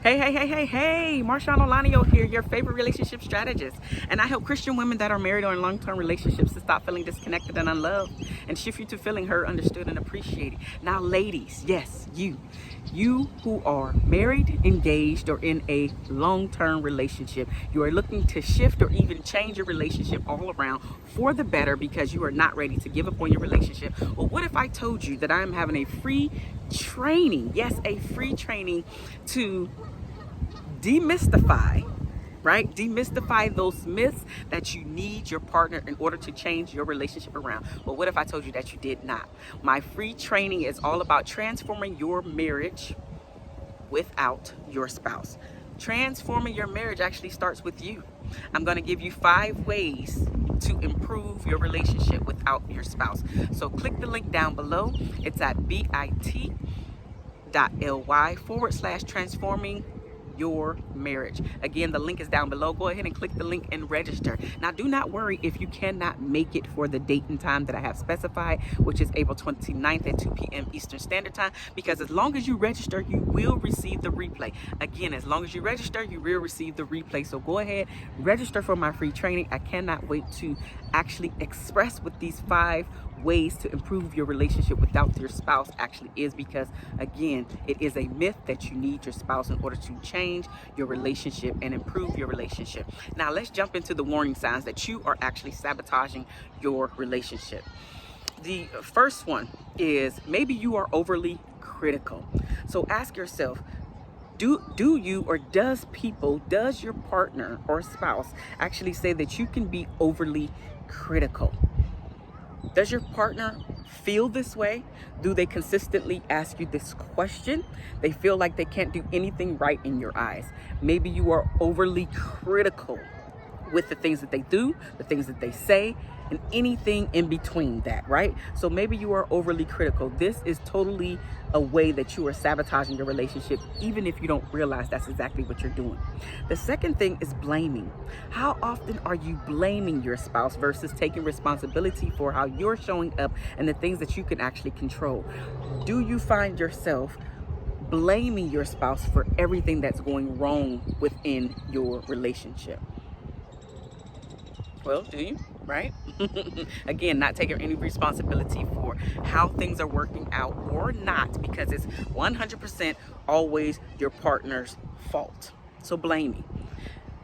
Hey, MarshaunO here, your favorite relationship strategist. And I help Christian women that are married or in long-term relationships to stop feeling disconnected and unloved and shift you to feeling heard, understood, and appreciated. Now, ladies, yes, you who are married, engaged, or in a long-term relationship, you are looking to shift or even change your relationship all around for the better because you are not ready to give up on your relationship. Well, what if I told you that I am having a free training, yes, a free training to demystify those myths that you need your partner in order to change your relationship around. Well, what if I told you that you did not? My free training is all about transforming your marriage without your spouse. Transforming your marriage actually starts with you. I'm going to give you 5 ways to improve your relationship without your spouse. So click the link down below. It's at bit.ly/transforming your marriage. Again, the link is down below. Go ahead and click the link and register. Now, do not worry if you cannot make it for the date and time that I have specified, which is April 29th at 2 p.m. Eastern Standard Time, because as long as you register, you will receive the replay. Again, as long as you register, you will receive the replay. So go ahead, register for my free training. I cannot wait to actually express what these 5 ways to improve your relationship without your spouse actually is, because again, it is a myth that you need your spouse in order to change your relationship and improve your relationship. Now let's jump into the warning signs that you are actually sabotaging your relationship. The first one is maybe you are overly critical. So ask yourself, do you or does your partner or spouse actually say that you can be overly critical? Does your partner feel this way? Do they consistently ask you this question? They feel like they can't do anything right in your eyes. Maybe you are overly critical with the things that they do, the things that they say, and anything in between that, right? So maybe you are overly critical. This is totally a way that you are sabotaging your relationship, even if you don't realize that's exactly what you're doing. The second thing is blaming. How often are you blaming your spouse versus taking responsibility for how you're showing up and the things that you can actually control? Do you find yourself blaming your spouse for everything that's going wrong within your relationship? Well, do you? Right? Again, not taking any responsibility for how things are working out or not, because it's 100% always your partner's fault. So blaming.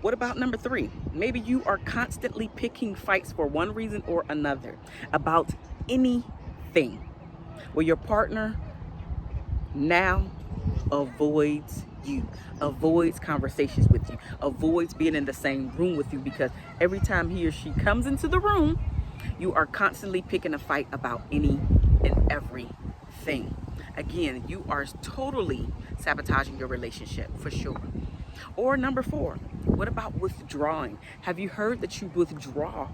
What about number 3? Maybe you are constantly picking fights for one reason or another about anything, where your partner now avoids you, avoids conversations with you, avoids being in the same room with you, because every time he or she comes into the room, you are constantly picking a fight about any and everything. Again, you are totally sabotaging your relationship for sure. Or number 4, what about withdrawing? Have you heard that you withdraw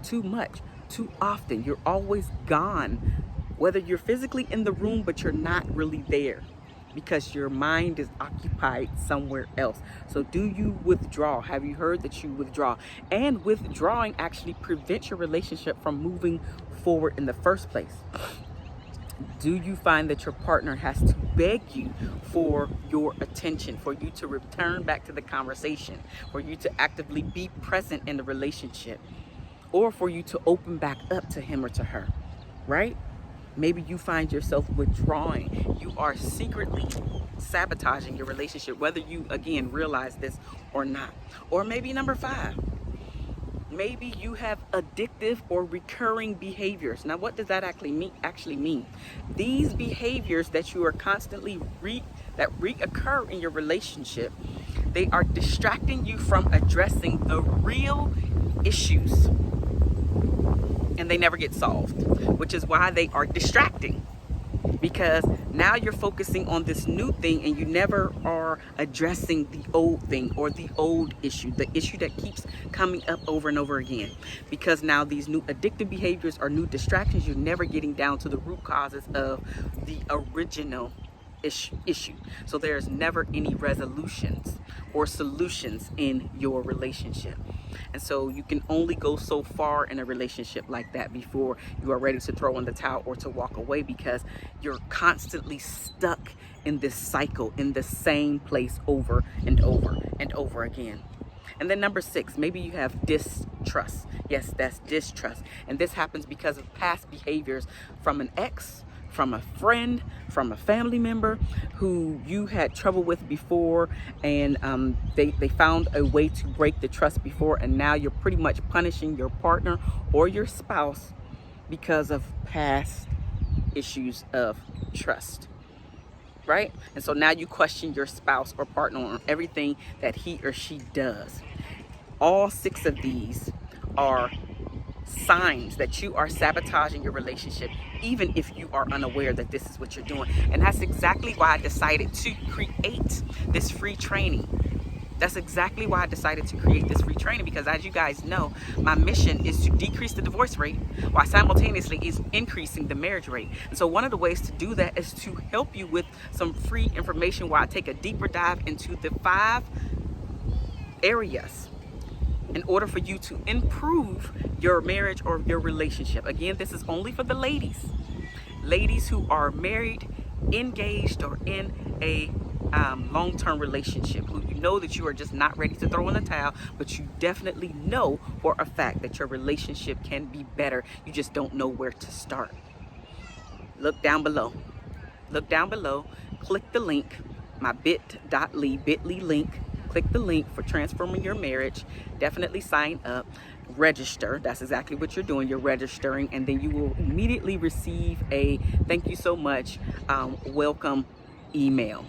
too much, too often? You're always gone, whether you're physically in the room, but you're not really there, because your mind is occupied somewhere else. So do you withdraw? Have you heard that you withdraw? And withdrawing actually prevents your relationship from moving forward in the first place. Do you find that your partner has to beg you for your attention, for you to return back to the conversation, for you to actively be present in the relationship, or for you to open back up to him or to her, right? Maybe you find yourself withdrawing. You are secretly sabotaging your relationship, whether you, again, realize this or not. Or maybe number 5, maybe you have addictive or recurring behaviors. Now, what does that actually mean? These behaviors that you are constantly that reoccur in your relationship, they are distracting you from addressing the real issues, and they never get solved, which is why they are distracting, because now you're focusing on this new thing and you never are addressing the old thing or the old issue, the issue that keeps coming up over and over again. Because now these new addictive behaviors are new distractions, you're never getting down to the root causes of the original issue. So there's never any resolutions or solutions in your relationship. And so you can only go so far in a relationship like that before you are ready to throw in the towel or to walk away, because you're constantly stuck in this cycle, in the same place over and over and over again. And then number 6, maybe you have distrust. Yes, that's distrust. And this happens because of past behaviors from an ex, from a friend, from a family member who you had trouble with before, and they found a way to break the trust before, and now you're pretty much punishing your partner or your spouse because of past issues of trust. Right? And so now you question your spouse or partner on everything that he or she does. All 6 of these are signs that you are sabotaging your relationship, even if you are unaware that this is what you're doing. And that's exactly why I decided to create this free training. That's exactly why I decided to create this free training, because as you guys know, my mission is to decrease the divorce rate while simultaneously is increasing the marriage rate. And so one of the ways to do that is to help you with some free information where I take a deeper dive into the 5 areas in order for you to improve your marriage or your relationship. Again, this is only for the ladies. Ladies who are married, engaged, or in a long-term relationship, who you know that you are just not ready to throw in the towel, but you definitely know for a fact that your relationship can be better. You just don't know where to start. Look down below. Look down below. Click the link, my bit.ly link. Click the link for Transforming Your Marriage. Definitely sign up. Register. That's exactly what you're doing. You're registering, and then you will immediately receive a thank you so much welcome email.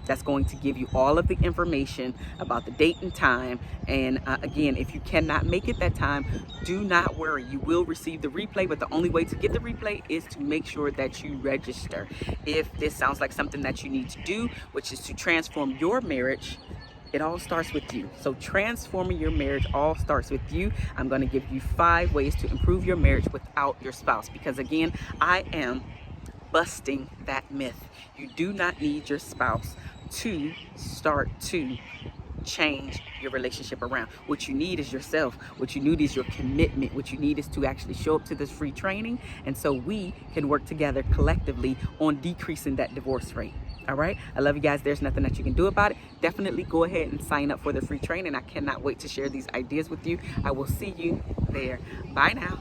That's going to give you all of the information about the date and time. And again, if you cannot make it that time, do not worry. You will receive the replay, but the only way to get the replay is to make sure that you register. If this sounds like something that you need to do, which is to transform your marriage, it all starts with you. So transforming your marriage all starts with you. I'm going to give you 5 ways to improve your marriage without your spouse, because again, I am busting that myth. You do not need your spouse to start to change your relationship around. What you need is yourself. What you need is your commitment. What you need is to actually show up to this free training, and so we can work together collectively on decreasing that divorce rate. All right, I love you guys. There's nothing that you can do about it. Definitely go ahead and sign up for the free training. I cannot wait to share these ideas with you. I will see you there. Bye now.